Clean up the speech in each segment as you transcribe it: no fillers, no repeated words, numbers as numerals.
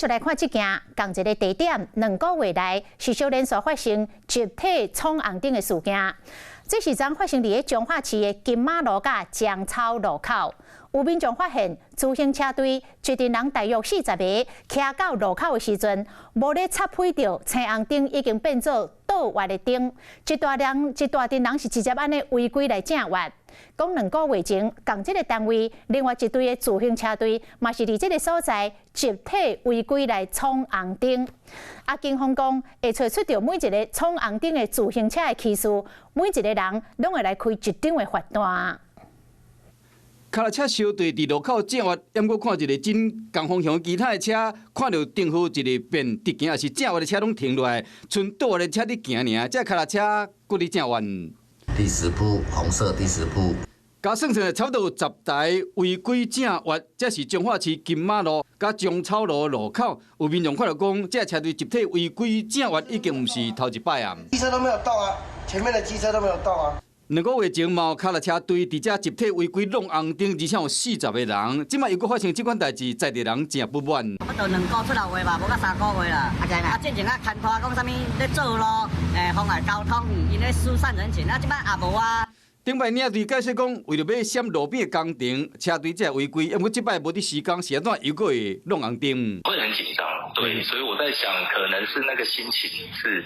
续来看这件同一个地点2个月来是小连续发生集体闯红灯的事件。这是昨发生伫彰化市的金马路甲江草路口，有民众发现自行车队一群人大约40个，骑到路口的时阵，无咧插配到青红灯已经变做倒弯的灯，一大群人是直接安尼违规来正弯。讲2个月前，同这个单位另外一队的自行车队嘛是伫这个所在集体违规来闯红灯。警方讲会找出到每一个闯红灯的自行车的起士，每一个人拢会来开1张的罚单。脚踏车小队伫路口正弯，淹过看一个真同方向其他的车，看到灯号一个变直行，也是正弯的车拢停落来，剩倒弯的车伫行尔，这脚踏车佫伫正弯。第10铺红色第10铺。加算算差不多有10台违规正弯，这是彰化市金马路甲江草路路口，有民众看到讲，这车队集体违规正弯已经毋是头一摆啊。机车都没有动啊，前面的机车都没有动啊。2个月前嘛，脚踏车队伫遮集体违规弄红灯，而且有40个人。即摆又搁发生这款代志，在地人真不满。我到2个出头月吧，无到3个月啦。之前牵拖讲啥物咧做路，妨碍交通，因咧疏散人群，即摆也无啊。顶摆领队解释讲，为了要闪路边的工程，车队才违规。不过即摆无伫时间，是安怎又搁会弄红灯？会很紧张，对，所以我在想，可能是那个心情是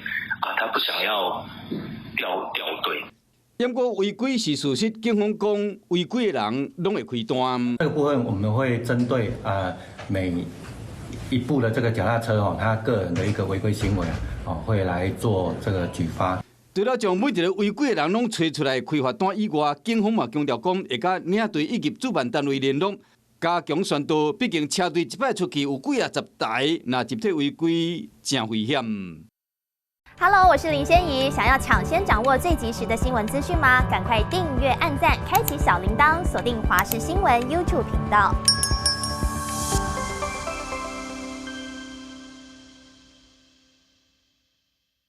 他不想要掉队。不过违规是事实，警方讲违规的人拢会开单。这个部分我们会针对每一部的这个脚踏车他个人的一个违规行为会来做这个举发。除了将每一个违规的人拢找出来开罚单以外，警方嘛强调讲会甲领队以及主办单位联络，加强宣导。毕竟车队一摆出去有几10台，若集体违规，真危险。Hello， 我是林仙怡。想要抢先掌握最及时的新闻资讯吗？赶快订阅、按赞、开启小铃铛，锁定华视新闻 YouTube 频道。